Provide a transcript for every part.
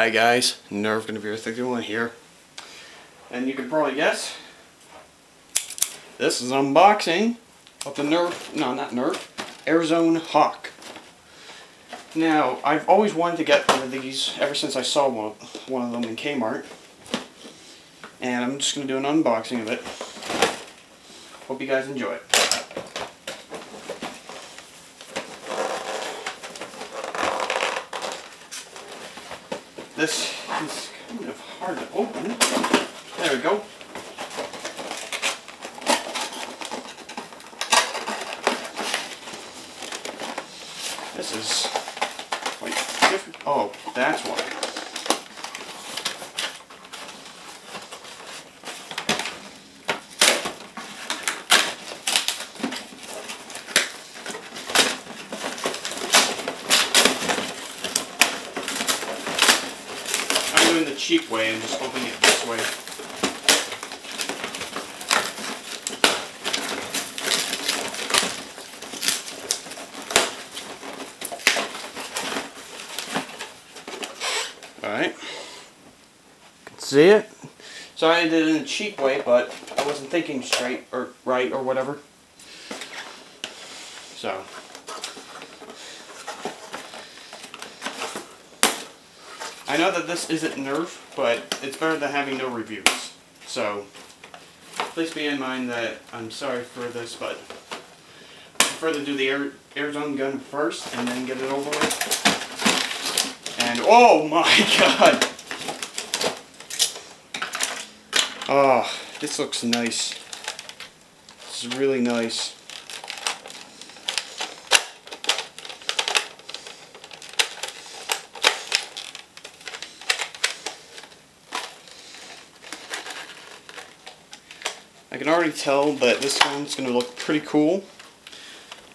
Hi guys, Nerve gonna be your 51 here. And you can probably guess, this is an unboxing of the Airzone Hawk. Now, I've always wanted to get one of these ever since I saw one of them in Kmart. And I'm just gonna do an unboxing of it. Hope you guys enjoy it. This is kind of hard to open. There we go. This is quite different. Oh, that's why. I'm doing the cheap way and just opening it this way. Alright. You can see it. Sorry I did it in a cheap way, but I wasn't thinking straight or right or whatever. So. I know that this isn't Nerf, but it's better than having no reviews. So, please be in mind that I'm sorry for this, but I prefer to do the Airzone gun first and then get it over with. And oh my god! Oh, this looks nice. This is really nice. I can already tell that this one's going to look pretty cool.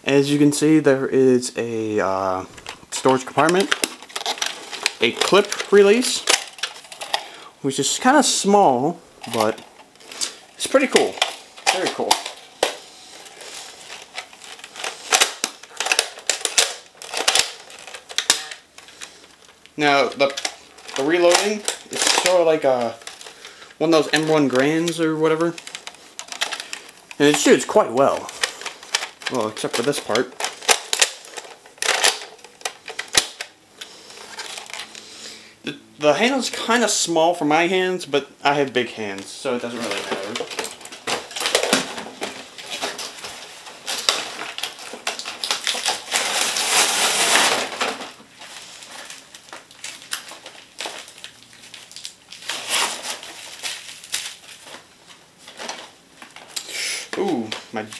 As you can see, there is a storage compartment, a clip release, which is kind of small, but it's pretty cool. Very cool. Now, the reloading is sort of like one of those M1 Grands or whatever. And it shoots quite well. Well, except for this part. The handle's kind of small for my hands, but I have big hands, so it doesn't really matter. Ooh,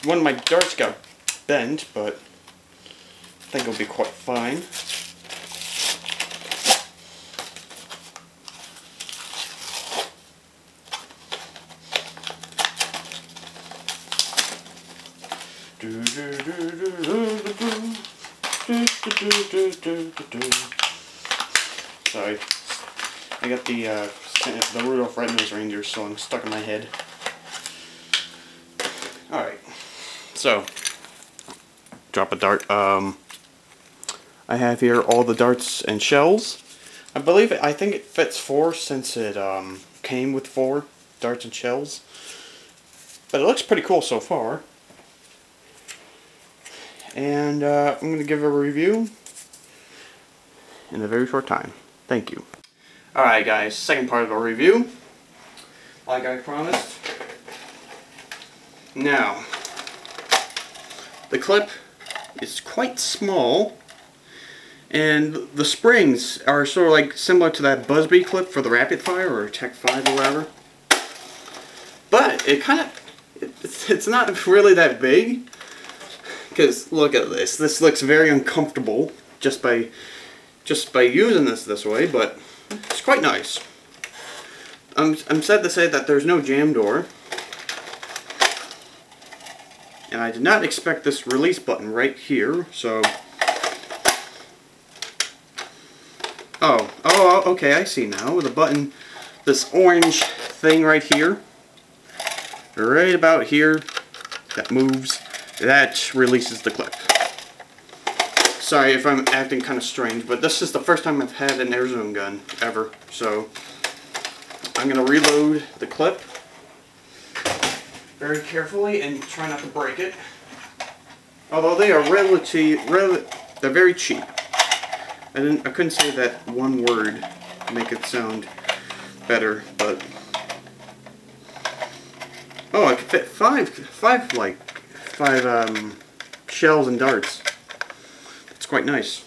one of my darts got bent, but I think it'll be quite fine. Sorry, I got the Rudolph Red-Nosed Reindeer song stuck in my head. Alright, so, drop a dart. I have here all the darts and shells. I think it fits 4 since it came with 4 darts and shells. But it looks pretty cool so far. And I'm going to give a review in a very short time. Thank you. Alright guys, second part of the review. Like I promised. Now, the clip is quite small, and the springs are sort of like similar to that Busby clip for the Rapid Fire or Tech 5 or whatever. But it kind of, it's not really that big, because look at this. This looks very uncomfortable just by using this way, but it's quite nice. I'm sad to say that there's no jam door. And I did not expect this release button right here, so... Oh, okay, I see now. The button, this orange thing right here, right about here, that moves, that releases the clip. Sorry if I'm acting kind of strange, but this is the first time I've had an Airzone gun ever. So I'm going to reload the clip very carefully and try not to break it. Although they are they're very cheap. I couldn't say that one word to make it sound better, but oh, I could fit five shells and darts. It's quite nice.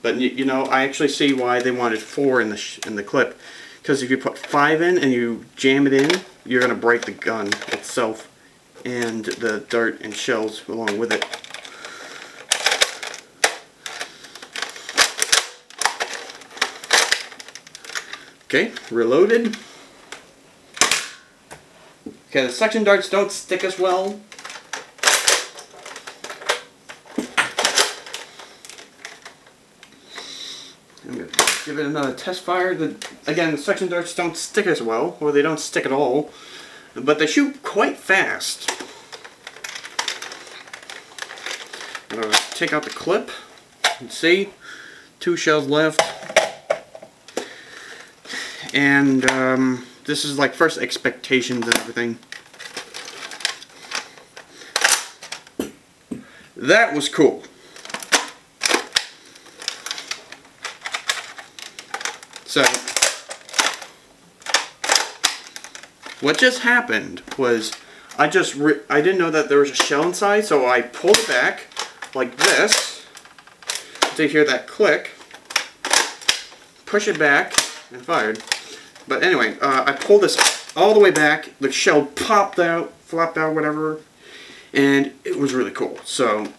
But you know, I actually see why they wanted 4 in the clip, because if you put 5 in and you jam it in, you're gonna break the gun itself and the dart and shells along with it. Okay, reloaded. Okay, the suction darts don't stick as well. I'm going to give it another test fire. Again, the suction darts don't stick as well, or they don't stick at all, but they shoot quite fast. I'm going to take out the clip and see, 2 shells left. And this is like first expectations and everything. That was cool. So, what just happened was I didn't know that there was a shell inside, so I pulled it back like this to hear that click, push it back, and fired. But anyway, I pulled this all the way back, the shell popped out, flopped out, whatever, and it was really cool. So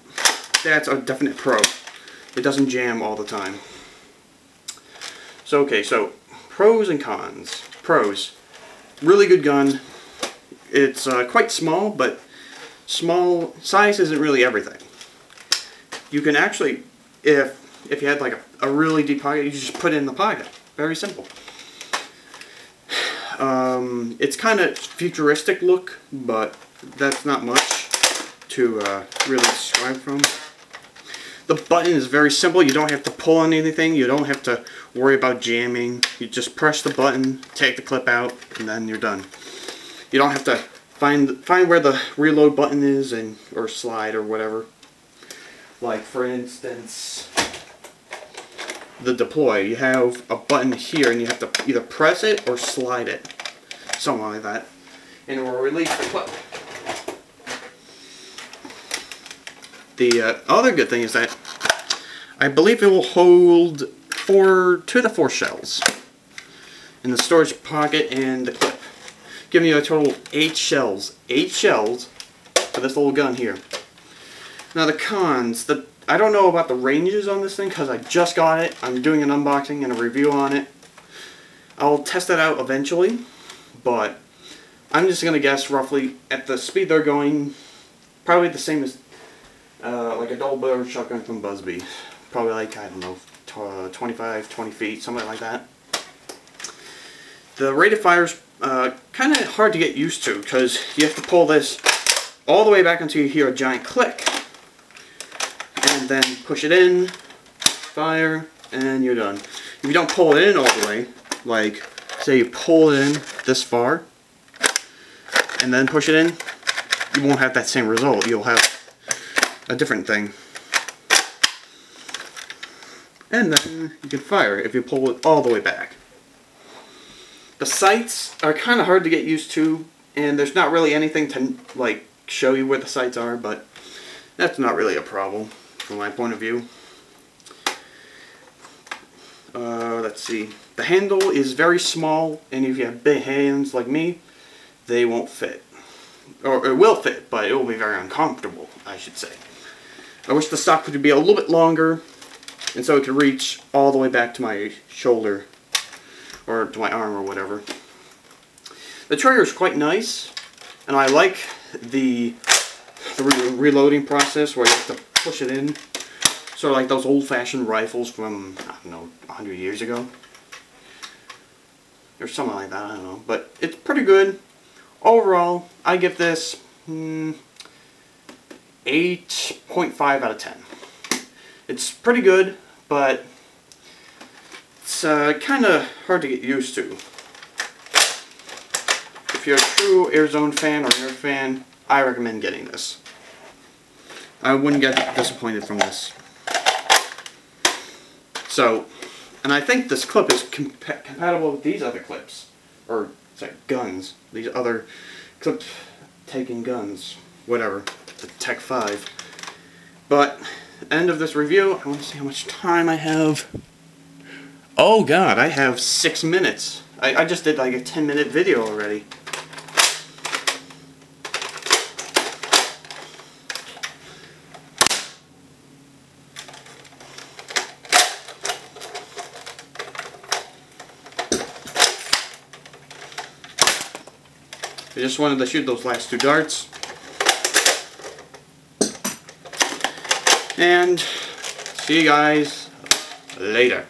that's a definite pro. It doesn't jam all the time. So okay, so pros and cons. Pros, really good gun. It's quite small, but small size isn't really everything. You can actually, if you had like a really deep pocket, you just put it in the pocket. Very simple. It's kind of futuristic look, but that's not much to really describe from. The button is very simple. You don't have to pull on anything. You don't have to worry about jamming. You just press the button, take the clip out, and then you're done. You don't have to find where the reload button is or slide or whatever. Like for instance, the deploy. You have a button here, and you have to either press it or slide it, something like that, and it will release the clip. The other good thing is that I believe it will hold 2 to 4 shells in the storage pocket and the clip, giving you a total of 8 shells. 8 shells for this little gun here. Now the cons, I don't know about the ranges on this thing because I just got it. I'm doing an unboxing and a review on it. I'll test it out eventually, but I'm just going to guess roughly at the speed they're going, probably the same as like a double-barrel shotgun from Busby. Probably like, I don't know, 25, 20 feet, something like that. The rate of fire is kind of hard to get used to because you have to pull this all the way back until you hear a giant click. And then push it in, fire, and you're done. If you don't pull it in all the way, like say you pull it in this far, and then push it in, you won't have that same result. You'll have a different thing. And then you can fire if you pull it all the way back. The sights are kind of hard to get used to, and there's not really anything to like show you where the sights are, but that's not really a problem from my point of view. Let's see. The handle is very small, and if you have big hands like me, they won't fit. Or it will fit, but it will be very uncomfortable, I should say. I wish the stock would be a little bit longer, and so it could reach all the way back to my shoulder, or to my arm, or whatever. The trigger is quite nice, and I like the reloading process where you have to push it in. Sort of like those old-fashioned rifles from, I don't know, 100 years ago. Or something like that, I don't know. But it's pretty good. overall, I give this 8.5 out of 10. It's pretty good, but it's kind of hard to get used to. If you're a true Airzone fan or Air fan, I recommend getting this. I wouldn't get disappointed from this. So, and I think this clip is compatible with these other clips. Or, sorry, guns. These other clip-taking guns. Whatever. The Tech 5. But, end of this review, I want to see how much time I have. Oh god, I have 6 minutes. I just did like a 10-minute video already. I just wanted to shoot those last 2 darts. And see you guys later.